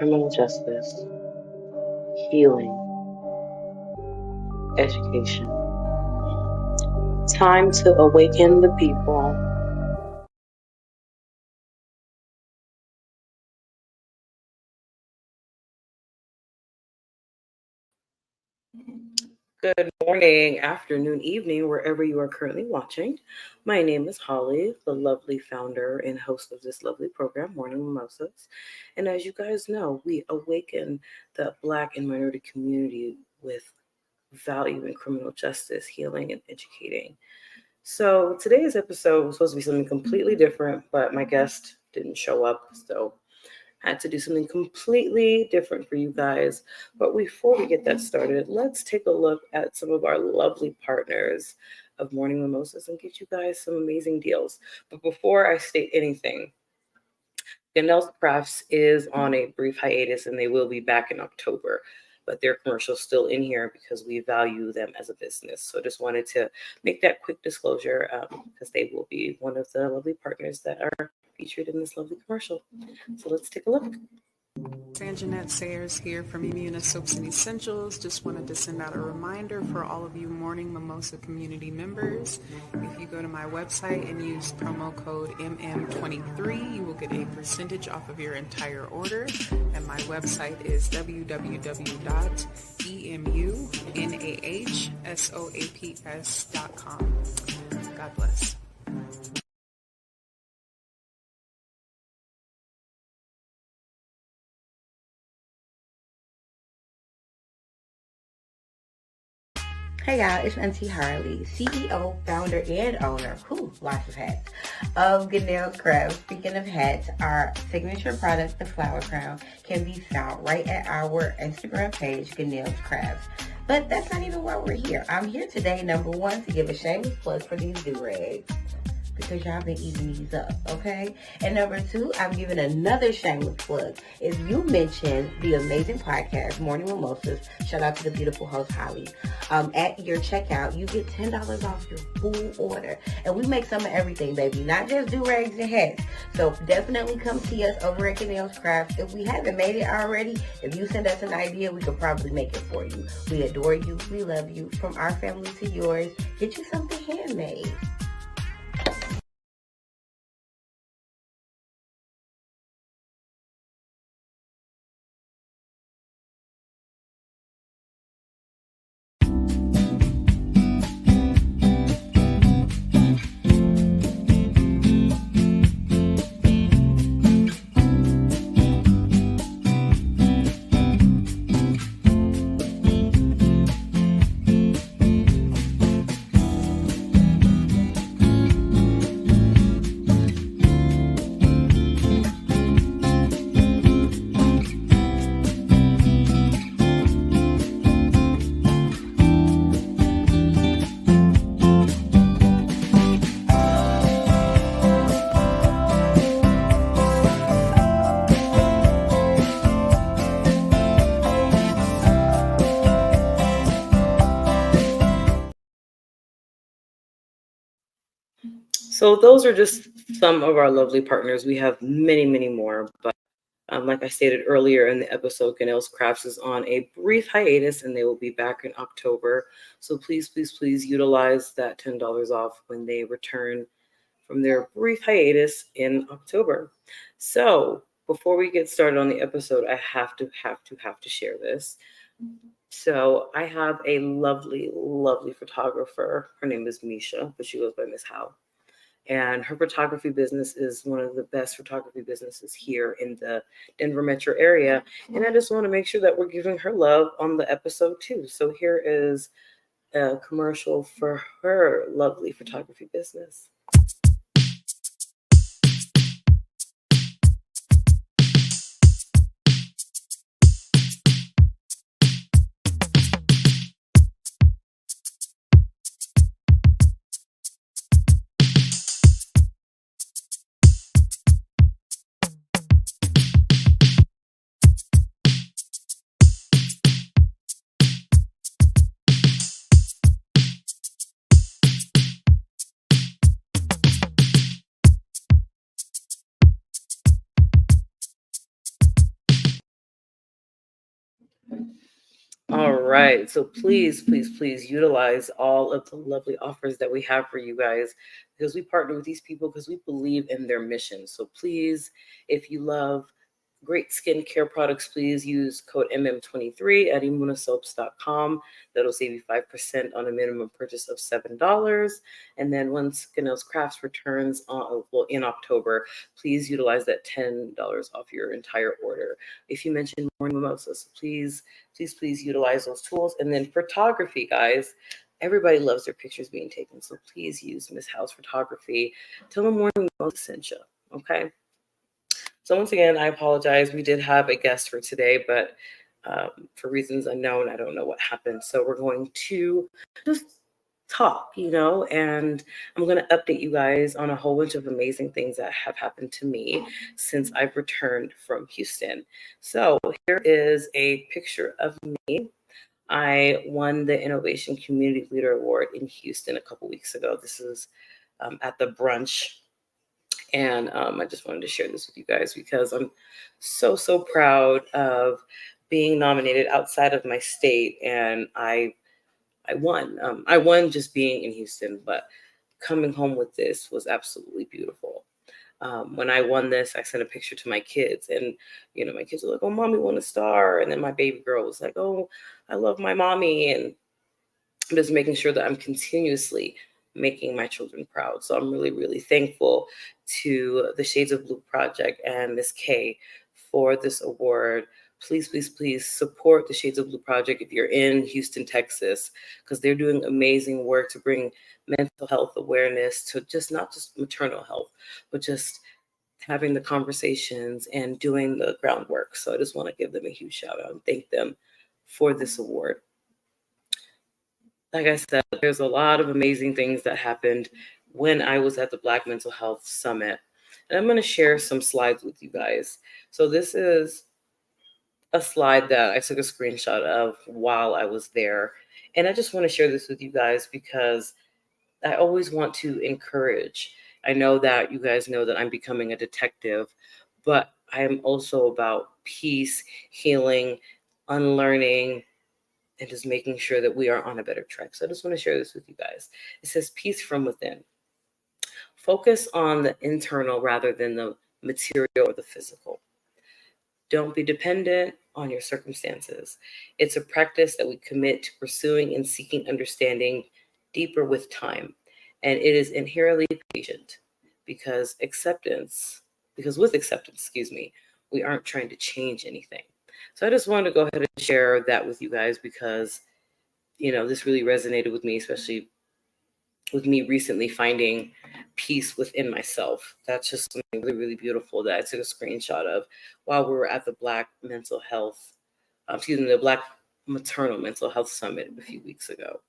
criminal justice, healing, education. Time to awaken the people. Good morning, afternoon, evening, wherever you are currently watching. My name is Holly, the lovely founder and host of this lovely program, Morning Mimosas. And as you guys know, we awaken the Black and minority community with value in criminal justice, healing, and educating. So today's episode was supposed to be something completely different, but my guest didn't show up. So I had to do something completely different for you guys. But before we get that started, let's take a look at some of our lovely partners of Morning Mimosas and get you guys some amazing deals. But before I state anything, Ganell's Crafts is on a brief hiatus and they will be back in October. But their commercial's still in here because we value them as a business. So I just wanted to make that quick disclosure because they will be one of the lovely partners that are featured in this lovely commercial. So let's take a look. Sanjanette Sayers here from Imuna Soaps and Essentials. Just wanted to send out a reminder for all of you Morning Mimosa community members. If you go to my website and use promo code MM23, you will get a percentage off of your entire order. And my website is www.emunahsoaps.com. God bless. Hey y'all, it's Auntie Harley, CEO, founder, and owner, lots of hats, of Ganell's Crafts. Speaking of hats, our signature product, the flower crown, can be found right at our Instagram page, Ganell's Crafts. But that's not even why we're here. I'm here today, number one, to give a shameless plug for these do-rags, because y'all been eating these up, okay? And number two, I'm giving another shameless plug. If you mention the amazing podcast, Morning Mimosas, shout out to the beautiful host, Holly, at your checkout, you get $10 off your full order. And we make some of everything, baby, not just do-rags and hats. So definitely come see us over at Ganell's Crafts. If we haven't made it already, if you send us an idea, we could probably make it for you. We adore you. We love you. From our family to yours, get you something handmade. So those are just some of our lovely partners. We have many, many more, but like I stated earlier in the episode, Ganell's Crafts is on a brief hiatus and they will be back in October. So please, please, please utilize that $10 off when they return from their brief hiatus in October. So before we get started on the episode, I have to share this. So I have a lovely, lovely photographer. Her name is Misha, but she goes by Miss Howe. And her photography business is one of the best photography businesses here in the Denver metro area. And I just want to make sure that we're giving her love on the episode too. So here is a commercial for her lovely photography business. All right. So please, please, please utilize all of the lovely offers that we have for you guys because we partner with these people because we believe in their mission. So please, if you love great skincare products, please use code MM23 at immunosoaps.com. That'll save you 5% on a minimum purchase of $7. And then once Ganelle's Crafts returns in October, please utilize that $10 off your entire order. If you mention Morning Mimosas, please, please, please utilize those tools. And then photography, guys. Everybody loves their pictures being taken, so please use Miss House Photography. Tell them Morning Mimosas sent you, okay? So once again, I apologize. We did have a guest for today, but for reasons unknown, I don't know what happened. So we're going to just talk, and I'm going to update you guys on a whole bunch of amazing things that have happened to me since I've returned from Houston. So here is a picture of me. I won the Innovation Community Leader Award in Houston a couple weeks ago. This is at the brunch, and I just wanted to share this with you guys because I'm so, so proud of being nominated outside of my state. And I won. I won just being in Houston, but coming home with this was absolutely beautiful. When I won this, I sent a picture to my kids, and my kids were like, "Oh, mommy won a star," and then my baby girl was like, "Oh, I love my mommy," and I'm just making sure that I'm continuously making my children proud. So I'm really, really thankful to the Shades of Blue Project and Miss K for this award. Please, please, please support the Shades of Blue Project if you're in Houston, Texas, because they're doing amazing work to bring mental health awareness to just not just maternal health, but just having the conversations and doing the groundwork. So I just want to give them a huge shout out and thank them for this award. Like I said, there's a lot of amazing things that happened when I was at the Black Mental Health Summit. And I'm going to share some slides with you guys. So, this is a slide that I took a screenshot of while I was there. And I just want to share this with you guys because I always want to encourage. I know that you guys know that I'm becoming a detective, but I am also about peace, healing, unlearning, and just making sure that we are on a better track. So I just want to share this with you guys. It says peace from within. Focus on the internal rather than the material or the physical. Don't be dependent on your circumstances. It's a practice that we commit to pursuing and seeking understanding deeper with time. And it is inherently patient because with acceptance, we aren't trying to change anything. So I just wanted to go ahead and share that with you guys because this really resonated with me, especially with me recently finding peace within myself. That's just something really, really beautiful that I took a screenshot of while we were at the the Black Maternal Mental Health Summit a few weeks ago.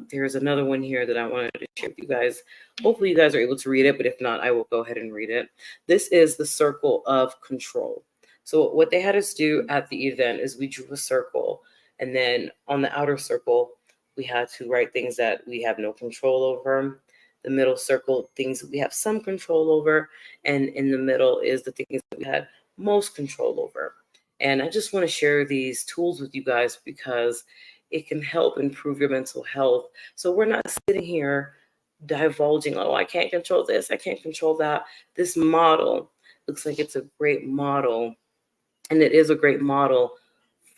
There's another one here that I wanted to share with you guys. Hopefully, you guys are able to read it, but if not, I will go ahead and read it. This is the circle of control. So, what they had us do at the event is we drew a circle, and then on the outer circle, we had to write things that we have no control over. The middle circle, things that we have some control over, and in the middle is the things that we had most control over. And I just want to share these tools with you guys because it can help improve your mental health. So we're not sitting here divulging, oh, I can't control this, I can't control that. This model looks like it's a great model, and it is a great model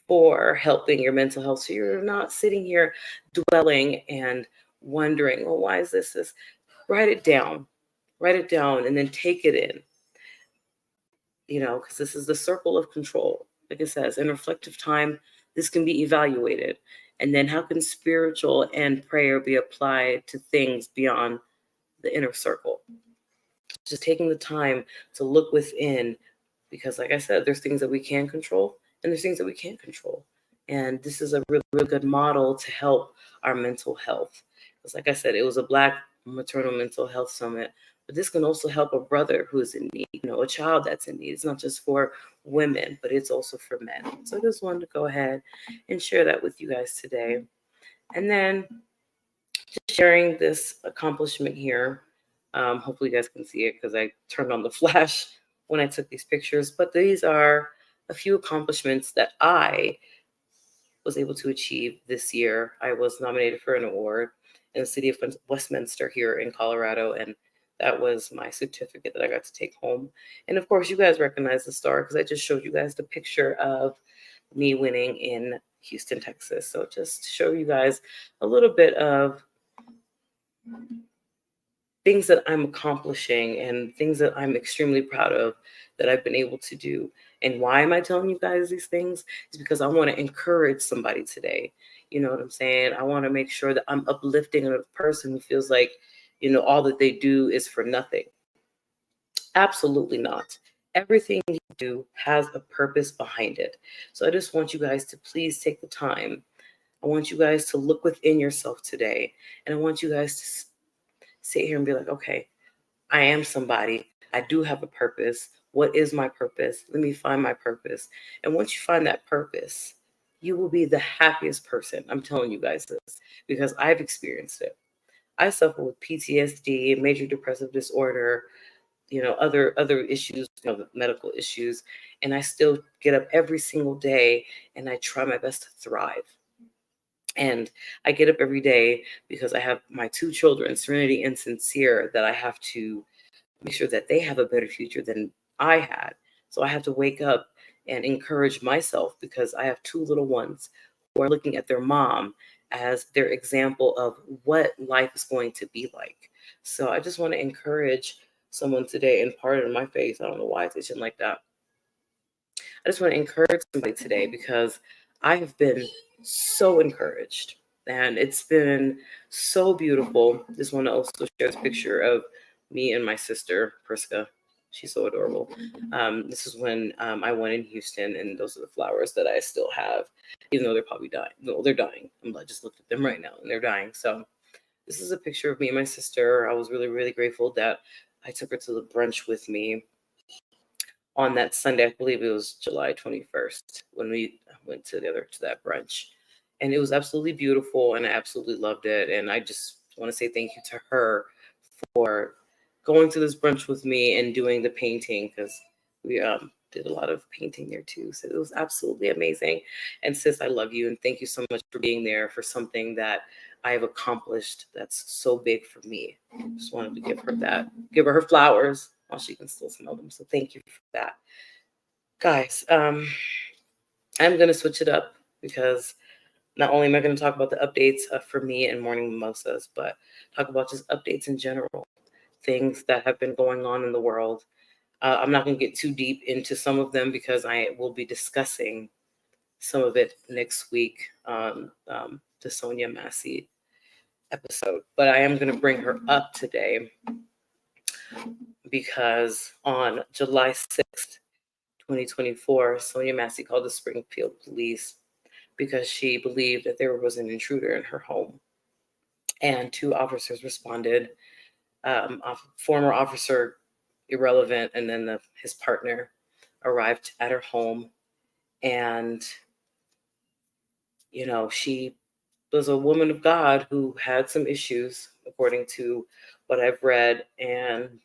for helping your mental health. So you're not sitting here dwelling and wondering, oh, why is this? Write it down. Write it down and then take it in, because this is the circle of control. Like it says, in reflective time, this can be evaluated. And then how can spiritual and prayer be applied to things beyond the inner circle? Just taking the time to look within, because like I said, there's things that we can control and there's things that we can't control. And this is a really, really good model to help our mental health. Because like I said, it was a Black Maternal Mental Health Summit, but this can also help a brother who is in need, a child that's in need. It's not just for women, but it's also for men. So I just wanted to go ahead and share that with you guys today. And then just sharing this accomplishment here. Hopefully you guys can see it because I turned on the flash when I took these pictures. But these are a few accomplishments that I was able to achieve this year. I was nominated for an award in the city of Westminster here in Colorado, and that was my certificate that I got to take home. And of course, you guys recognize the star because I just showed you guys the picture of me winning in Houston, Texas. So just to show you guys a little bit of things that I'm accomplishing and things that I'm extremely proud of that I've been able to do. And why am I telling you guys these things? Is because I want to encourage somebody today. You know what I'm saying? I want to make sure that I'm uplifting a person who feels like, all that they do is for nothing. Absolutely not. Everything you do has a purpose behind it. So I just want you guys to please take the time. I want you guys to look within yourself today. And I want you guys to sit here and be like, okay, I am somebody. I do have a purpose. What is my purpose? Let me find my purpose. And once you find that purpose, you will be the happiest person. I'm telling you guys this because I've experienced it. I suffer with PTSD, major depressive disorder, other issues, medical issues, and I still get up every single day and I try my best to thrive. And I get up every day because I have my two children, Serenity and Sincere, that I have to make sure that they have a better future than I had. So I have to wake up and encourage myself because I have two little ones who are looking at their mom as their example of what life is going to be like. So I just want to encourage someone today, and pardon my face, I don't know why it's itching like that. I just want to encourage somebody today because I have been so encouraged and it's been so beautiful. Just want to also share this picture of me and my sister, Priska. She's so adorable. This is when I went in Houston, and those are the flowers that I still have, even though they're probably dying. No, they're dying. I just looked at them right now, and they're dying. So this is a picture of me and my sister. I was really, really grateful that I took her to the brunch with me on that Sunday. I believe it was July 21st when we went to that brunch. And it was absolutely beautiful and I absolutely loved it. And I just want to say thank you to her for going to this brunch with me and doing the painting because we did a lot of painting there too. So it was absolutely amazing. And sis, I love you and thank you so much for being there for something that I have accomplished that's so big for me. Just wanted to give her her flowers while she can still smell them. So thank you for that. Guys, I'm going to switch it up because not only am I going to talk about the updates for me and Morning Mimosas, but talk about just updates in general, things that have been going on in the world. I'm not going to get too deep into some of them because I will be discussing some of it next week on the Sonia Massey episode. But I am going to bring her up today because on July 6th, 2024, Sonia Massey called the Springfield police because she believed that there was an intruder in her home. And two officers responded, former officer Irrelevant and then his partner arrived at her home. And, she was a woman of God who had some issues, according to what I've read. And,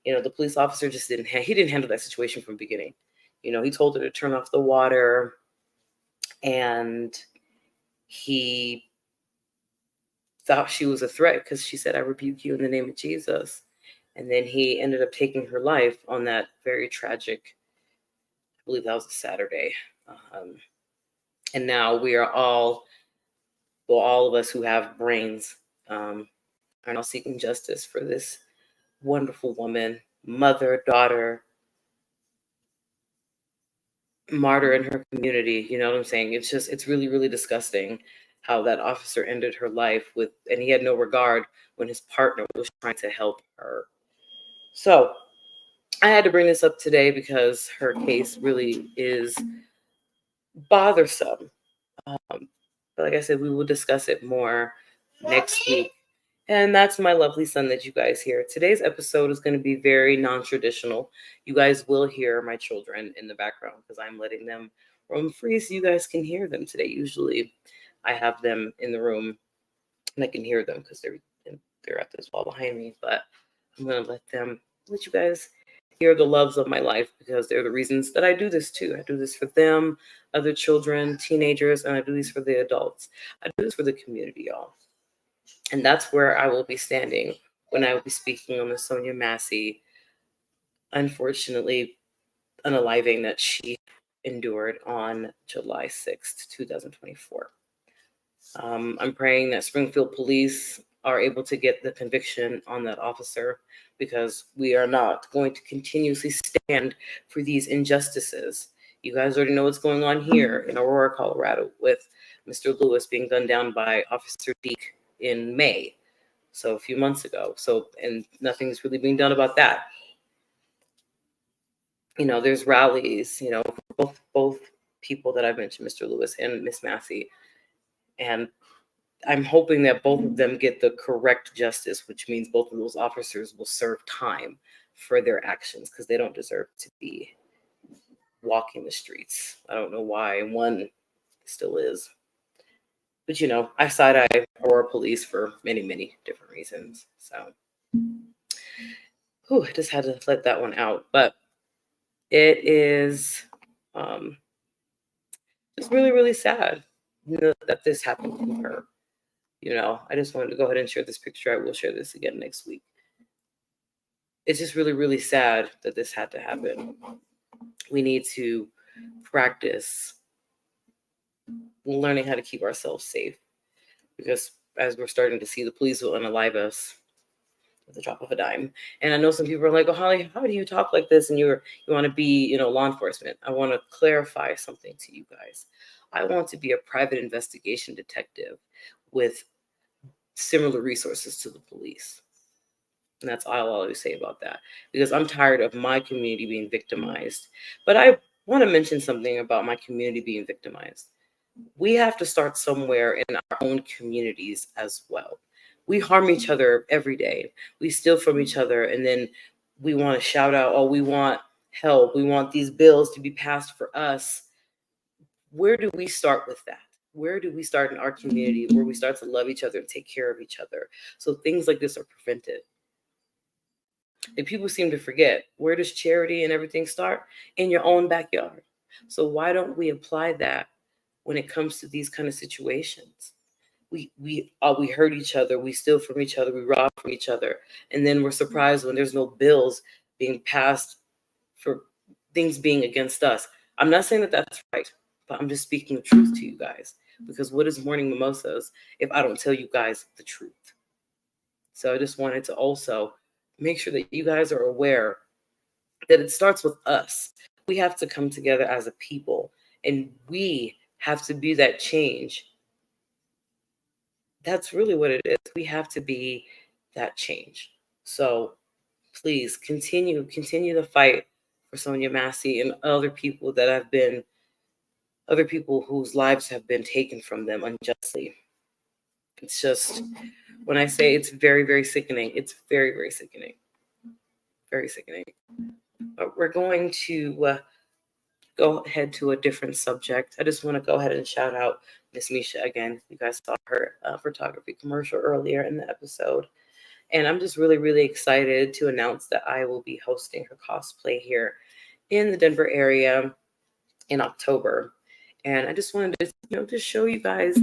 the police officer just he didn't handle that situation from the beginning. He told her to turn off the water and he thought she was a threat because she said, "I rebuke you in the name of Jesus." And then he ended up taking her life on that very tragic, I believe that was a Saturday. And now we are all of us who have brains, are now seeking justice for this wonderful woman, mother, daughter, martyr in her community. You know what I'm saying? It's really, really disgusting how that officer ended her life and he had no regard when his partner was trying to help her. So I had to bring this up today because her case really is bothersome. But like I said, we will discuss it more next week. And that's my lovely son that you guys hear. Today's episode is going to be very non-traditional. You guys will hear my children in the background because I'm letting them roam free so you guys can hear them today. Usually I have them in the room and I can hear them because they're at this wall behind me. But I'm going to let you guys You're the loves of my life because they're the reasons that I do this too. I do this for them, other children, teenagers, and I do this for the adults. I do this for the community, y'all. And that's where I will be standing when I will be speaking on the Sonia Massey, unfortunately, unaliving that she endured on July 6th, 2024. I'm praying that Springfield police are able to get the conviction on that officer because we are not going to continuously stand for these injustices. You guys already know what's going on here in Aurora, Colorado, with Mr. Lewis being gunned down by Officer Deke in May, so a few months ago. And nothing's really being done about that. There's rallies, both people that I've mentioned, Mr. Lewis and Miss Massey, and I'm hoping that both of them get the correct justice, which means both of those officers will serve time for their actions because they don't deserve to be walking the streets. I don't know why one still is. But, I side-eye Aurora police for many, many different reasons. So, I just had to let that one out. But it is just really, really sad that this happened to her. I just wanted to go ahead and share this picture. I will share this again next week. It's just really, really sad that this had to happen. We need to practice learning how to keep ourselves safe because as we're starting to see, the police will unalive us at the drop of a dime. And I know some people are like, "Oh, Holly, how do you talk like this? And you want to be, law enforcement." I want to clarify something to you guys. I want to be a private investigation detective with similar resources to the police. And that's all I'll always say about that, because I'm tired of my community being victimized. But I want to mention something about my community being victimized. We have to start somewhere in our own communities as well. We harm each other every day. We steal from each other, and then we want to shout out, "Oh, we want help. We want these bills to be passed for us." Where do we start with that? Where do we start in our community where we start to love each other and take care of each other so things like this are prevented? And people seem to forget, where does charity and everything start? In your own backyard. So why don't we apply that when it comes to these kind of situations? We hurt each other, we steal from each other, we rob from each other, and then we're surprised when there's no bills being passed for things being against us. I'm not saying that that's right, but I'm just speaking the truth to you guys, because what is Morning Mimosas if I don't tell you guys the truth? So I just wanted to also make sure that you guys are aware that it starts with us. We have to come together as a people, and we have to be that change. That's really what it is. We have to be that change. So please continue the fight for Sonia Massey and other people whose lives have been taken from them unjustly. It's just, when I say it's very, very sickening, it's very, very sickening. Very sickening. But we're going to go ahead to a different subject. I just want to go ahead and shout out Miss Misha again. You guys saw her photography commercial earlier in the episode. And I'm just really, really excited to announce that I will be hosting her cosplay here in the Denver area in October. And I just wanted to, just show you guys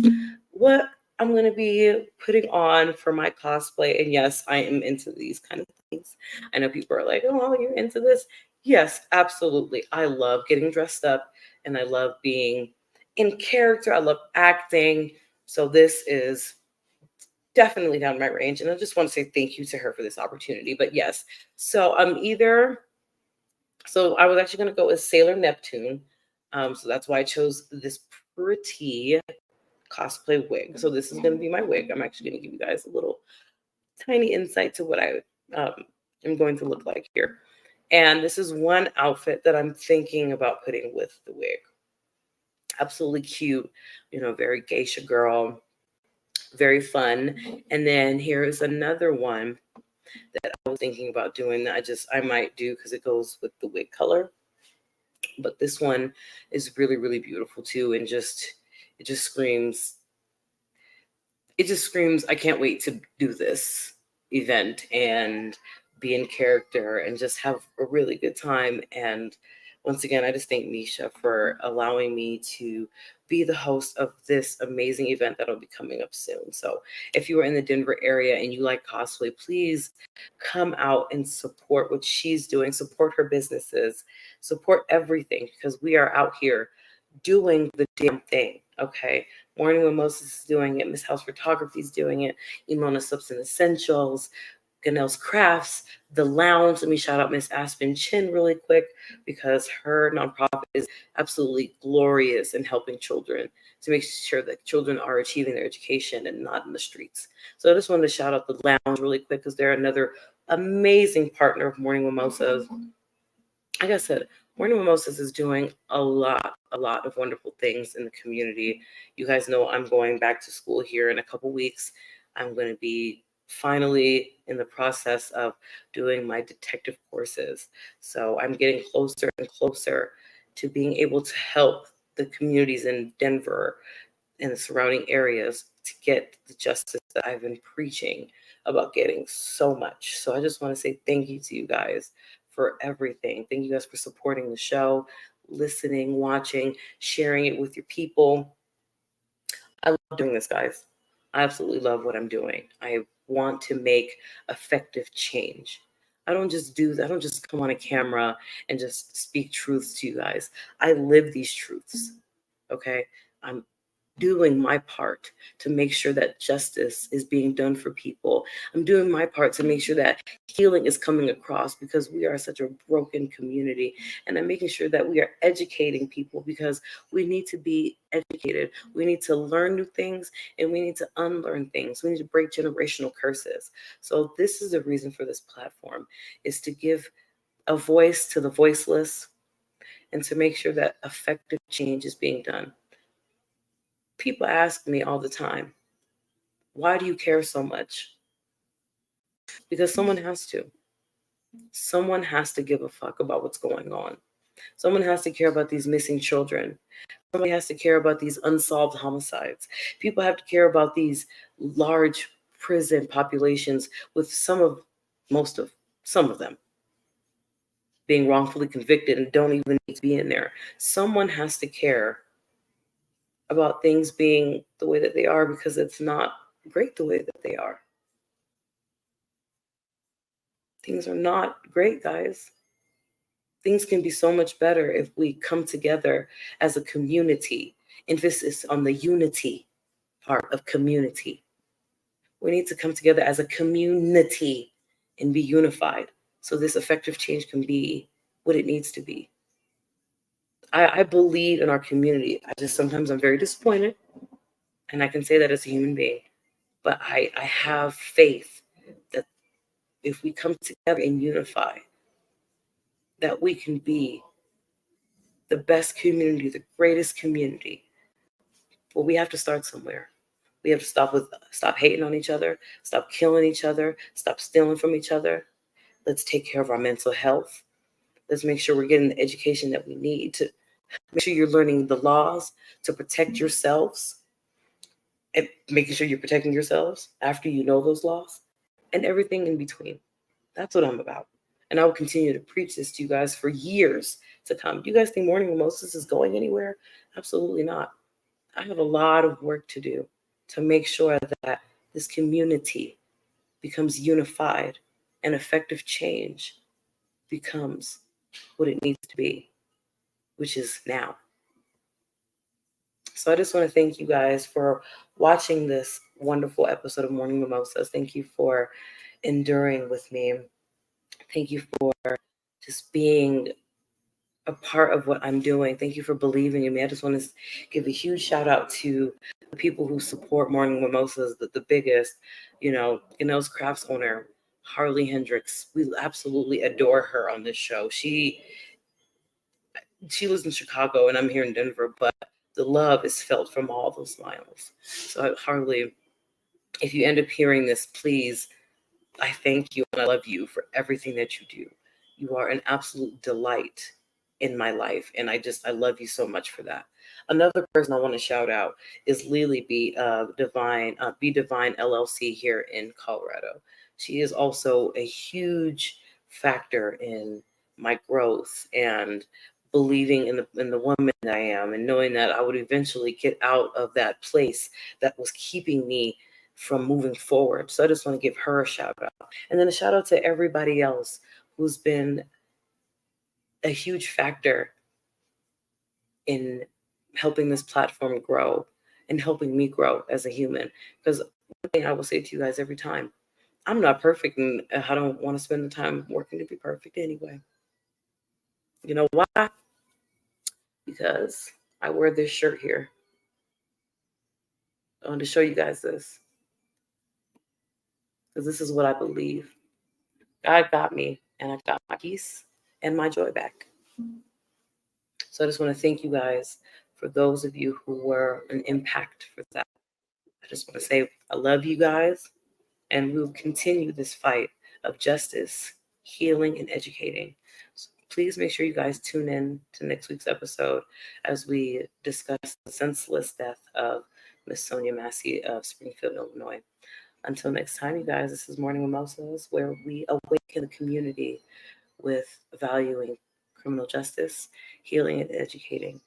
what I'm going to be putting on for my cosplay. And yes, I am into these kind of things. I know people are like, "Oh, well, you're into this." Yes, absolutely. I love getting dressed up and I love being in character. I love acting. So this is definitely down my range. And I just want to say thank you to her for this opportunity. But yes, so I was actually going to go with Sailor Neptune. So that's why I chose this pretty cosplay wig. So this is going to be my wig. I'm actually going to give you guys a little tiny insight to what I am going to look like here. And this is one outfit that I'm thinking about putting with the wig. Absolutely cute, very geisha girl, very fun. And then here is another one that I was thinking about doing that I might do because it goes with the wig color. But this one is really, really beautiful too. And it just screams, I can't wait to do this event and be in character and just have a really good time. And once again, I just thank Misha for allowing me to be the host of this amazing event that'll be coming up soon. So if you are in the Denver area and you like cosplay, please come out and support what she's doing, support her businesses, support everything, because we are out here doing the damn thing. Okay. Morning Mimosas is doing it. Miss House Photography is doing it. Imona Subs and Essentials, Ganelle's Crafts, The Lounge. Let me shout out Miss Aspen Chin really quick because her nonprofit is absolutely glorious in helping children to make sure that children are achieving their education and not in the streets. So I just wanted to shout out The Lounge really quick because they're another amazing partner of Morning Mimosas. Like I said, Morning Mimosas is doing a lot of wonderful things in the community. You guys know I'm going back to school here in a couple weeks. I'm going to be finally in the process of doing my detective courses. So I'm getting closer and closer to being able to help the communities in Denver and the surrounding areas to get the justice that I've been preaching about getting so much. So I just want to say thank you to you guys for everything. Thank you guys for supporting the show, listening, watching, sharing it with your people. I love doing this, guys. I absolutely love what I'm doing. I want to make effective change. I don't just come on a camera and just speak truths to you guys. I live these truths. Okay? I'm doing my part to make sure that justice is being done for people. I'm doing my part to make sure that healing is coming across because we are such a broken community. And I'm making sure that we are educating people because we need to be educated. We need to learn new things and we need to unlearn things. We need to break generational curses. So this is the reason for this platform is to give a voice to the voiceless and to make sure that effective change is being done. People ask me all the time, why do you care so much? Because someone has to. Someone has to give a fuck about what's going on. Someone has to care about these missing children. Somebody has to care about these unsolved homicides. People have to care about these large prison populations with most of, some of them being wrongfully convicted and don't even need to be in there. Someone has to care about things being the way that they are because it's not great the way that they are. Things are not great, guys. Things can be so much better if we come together as a community. Emphasis on the unity part of community. We need to come together as a community and be unified so this effective change can be what it needs to be. I believe in our community. I just sometimes I'm very disappointed, and I can say that as a human being, but I have faith that if we come together and unify, that we can be the best community, the greatest community. But we have to start somewhere. We have to stop hating on each other, stop killing each other, stop stealing from each other. Let's take care of our mental health. Let's make sure we're getting the education that we need to make sure you're learning the laws to protect yourselves and making sure you're protecting yourselves after you know those laws and everything in between. That's what I'm about. And I will continue to preach this to you guys for years to come. Do you guys think Morning Mimosas is going anywhere? Absolutely not. I have a lot of work to do to make sure that this community becomes unified and effective change becomes what it needs to be, which is now. So I just want to thank you guys for watching this wonderful episode of Morning Mimosas. Thank you for enduring with me. Thank you for just being a part of what I'm doing. Thank you for believing in me. I just want to give a huge shout out to the people who support Morning Mimosas, the biggest, Ganelle's Crafts owner, Harley Hendricks. We absolutely adore her on this show. She lives in Chicago and I'm here in Denver, but the love is felt from all those miles. So Harley, if you end up hearing this, please, I thank you and I love you for everything that you do. You are an absolute delight in my life, and I love you so much for that. Another person I want to shout out is Lily B Divine LLC here in Colorado. She is also a huge factor in my growth and believing in the woman that I am, and knowing that I would eventually get out of that place that was keeping me from moving forward. So I just want to give her a shout out. And then a shout out to everybody else who's been a huge factor in helping this platform grow and helping me grow as a human. Because one thing I will say to you guys every time, I'm not perfect, and I don't want to spend the time working to be perfect anyway. You know why? Because I wear this shirt here. I want to show you guys this because this is what I believe. God got me, and I got my peace and my joy back. So I just want to thank you guys for those of you who were an impact for that. I just want to say I love you guys, and we will continue this fight of justice, healing, and educating. So please make sure you guys tune in to next week's episode as we discuss the senseless death of Miss Sonia Massey of Springfield, Illinois. Until next time, you guys, this is Morning Mimosas, where we awaken the community with valuing criminal justice, healing, and educating.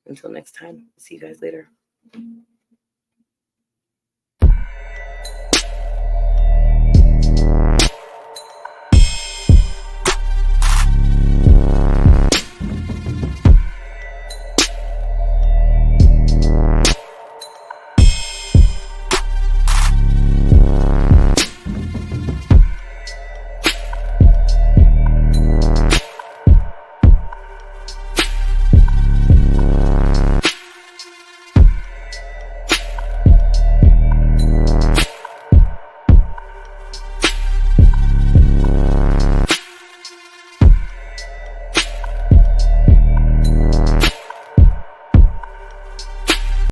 Until next time, see you guys later.